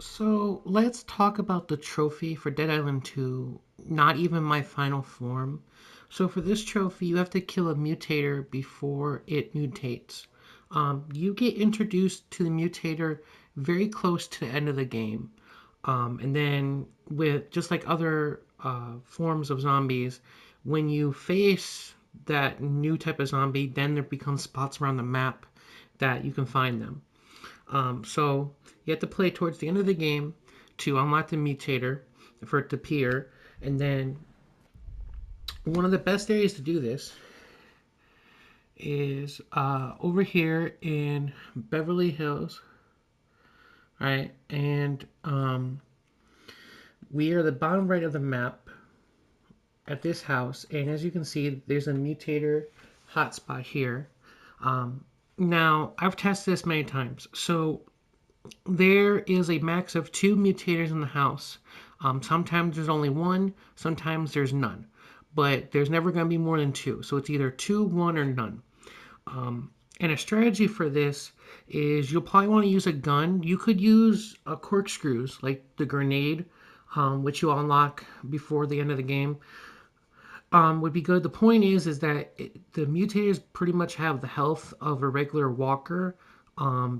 So let's talk about the trophy for Dead Island 2, not even my final form. So for this trophy, you have to kill a mutator before it mutates. You get introduced to the mutator very close to the end of the game. And then, with just like other forms of zombies, when you face that new type of zombie, then there become spots around the map that you can find them. So you have to play towards the end of the game to unlock the mutator for it to appear. And then one of the best areas to do this is over here in Beverly Hills, right? And we are the bottom right of the map at this house. And as you can see, there's a mutator hotspot here. Um, Now, I've tested this many times. So there is a max of two mutators in the house. Sometimes there's only one, sometimes there's none. But there's never going to be more than two. So it's either two, one, or none. And a strategy for this is you'll probably want to use a gun. You could use corkscrews, like the grenade, which you unlock before the end of the game. Would be good. The point is that the mutators pretty much have the health of a regular walker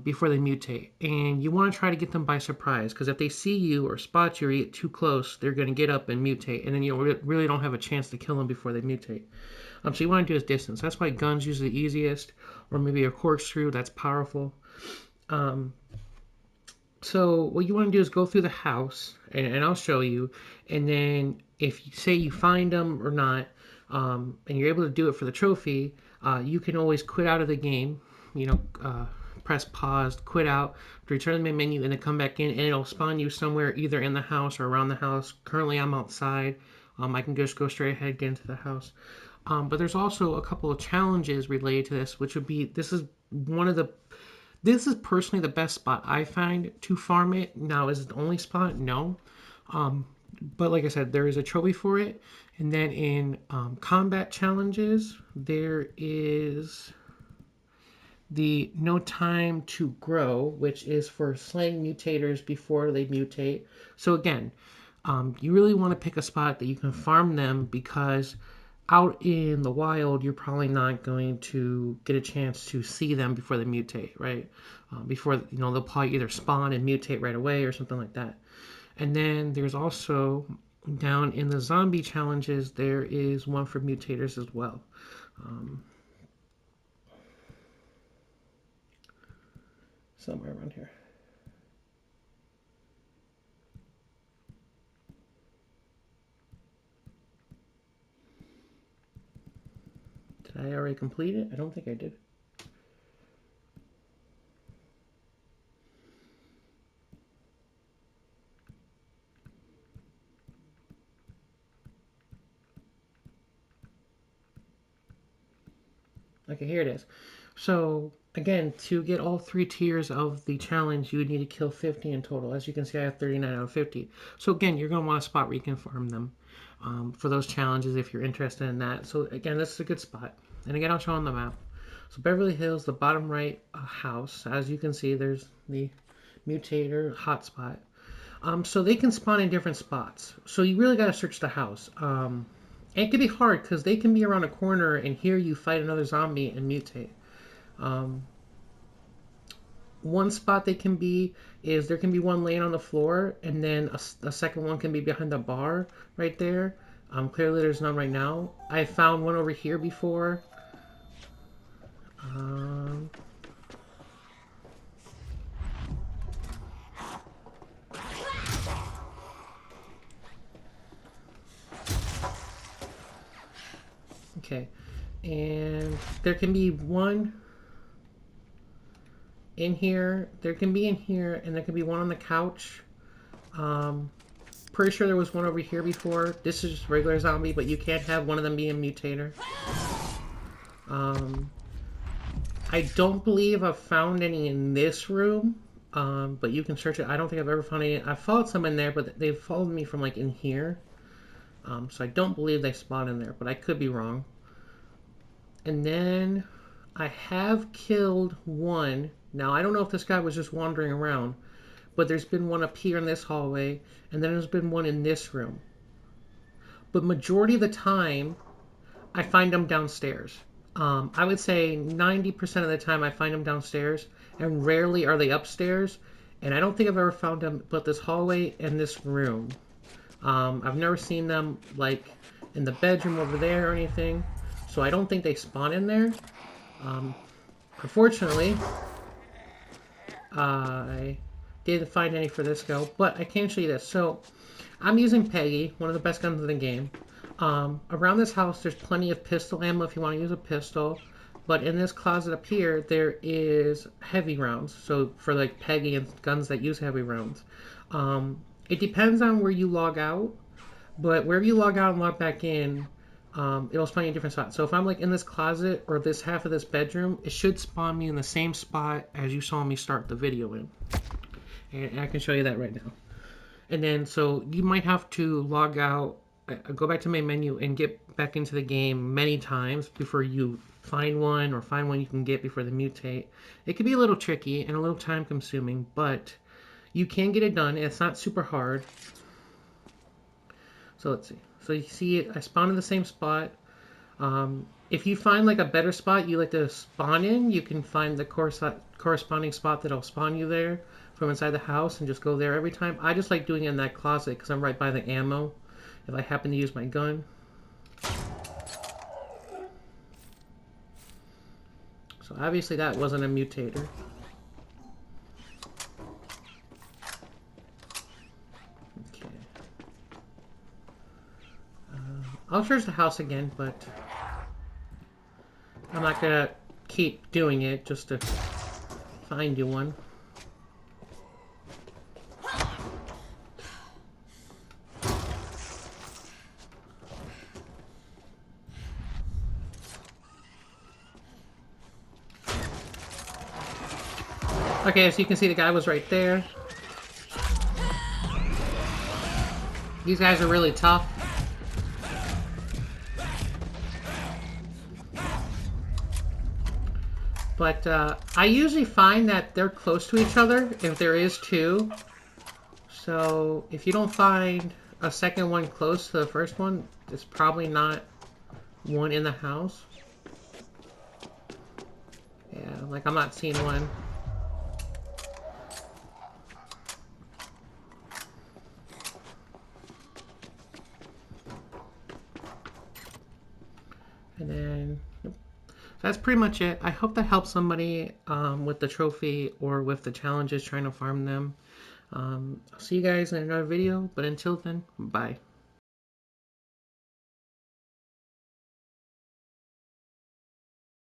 before they mutate, and you want to try to get them by surprise because if they see you or spot you or you get too close, they're going to get up and mutate, and then you really don't have a chance to kill them before they mutate. So you want to do is distance. That's why guns usually the easiest, or maybe a corkscrew that's powerful. Um, so what you want to do is go through the house, and I'll show you. And then if you say you find them or not, and you're able to do it for the trophy, you can always quit out of the game. You know, press pause, quit out, return to the main menu, and then come back in, and it'll spawn you somewhere either in the house or around the house. Currently, I'm outside. I can just go straight ahead, get into the house. But there's also a couple of challenges related to this, which would be one of the this is personally the best spot I find to farm it. Now, is it the only spot? No. Um, but like I said, there is a trophy for it. And then in combat challenges, there is the No Time to Grow, which is for slaying mutators before they mutate. So again, you really want to pick a spot that you can farm them because out in the wild, you're probably not going to get a chance to see them before they mutate, right? Before they'll probably either spawn and mutate right away or something like that. And then there's also down in the zombie challenges, there is one for mutators as well. Um, Somewhere around here. Did I already complete it? I don't think I did. Okay, here it is. So again, to get all three tiers of the challenge, you would need to kill 50 in total. As you can see, I have 39 out of 50. So again, you're going to want a spot where you can farm them for those challenges if you're interested in that. So again, this is a good spot. And again, I'll show on the map. So Beverly Hills, the bottom right house. As you can see, there's the mutator hotspot. So they can spawn in different spots. So you really got to search the house. And it can be hard because they can be around a corner and hear you fight another zombie and mutate. Um, One spot they can be is there can be one laying on the floor, and then a second one can be behind the bar right there. Clearly, there's none right now. I found one over here before. Um, okay, and there can be one in here. There can be in here, and there can be one on the couch. Um, Pretty sure there was one over here before. This is just regular zombie, but you can't have one of them be a mutator. Um, I don't believe I've found any in this room, but you can search it. I don't think I've ever found any. I followed some in there, but they've followed me from like in here. So I don't believe they spawn in there, but I could be wrong. And then I have killed one. Now I don't know if this guy was just wandering around, but there's been one up here in this hallway, and then there's been one in this room. But majority of the time, I find them downstairs. I would say 90% of the time I find them downstairs, and rarely are they upstairs. And I don't think I've ever found them but this hallway and this room. I've never seen them like in the bedroom over there or anything, so I don't think they spawn in there. Unfortunately, I didn't find any for this go, but I can show you this. So I'm using Peggy, one of the best guns in the game. Around this house, there's plenty of pistol ammo if you want to use a pistol. But in this closet up here, there is heavy rounds. So for like Peggy and guns that use heavy rounds. It depends on where you log out. But wherever you log out and log back in, it'll spawn you in different spots. So if I'm like in this closet or this half of this bedroom, it should spawn me in the same spot as you saw me start the video in. And I can show you that right now. And then, so you might have to log out, go back to main menu and get back into the game many times before you find one or find one you can get before they mutate. It can be a little tricky and a little time consuming, but you can get it done. It's not super hard. So let's see. So you see it, I spawned in the same spot. If you find like a better spot you like to spawn in, you can find the corresponding spot that'll spawn you there from inside the house and just go there every time. I just like doing it in that closet because I'm right by the ammo if I happen to use my gun. So obviously that wasn't a mutator. Okay. I'll search the house again, but I'm not gonna keep doing it just to find you one. Okay, so you can see the guy was right there. These guys are really tough. But I usually find that they're close to each other if there is two. So if you don't find a second one close to the first one, it's probably not one in the house. Yeah, like I'm not seeing one. And then, yep. So that's pretty much it. I hope that helps somebody with the trophy or with the challenges trying to farm them. I'll see you guys in another video, but until then, bye.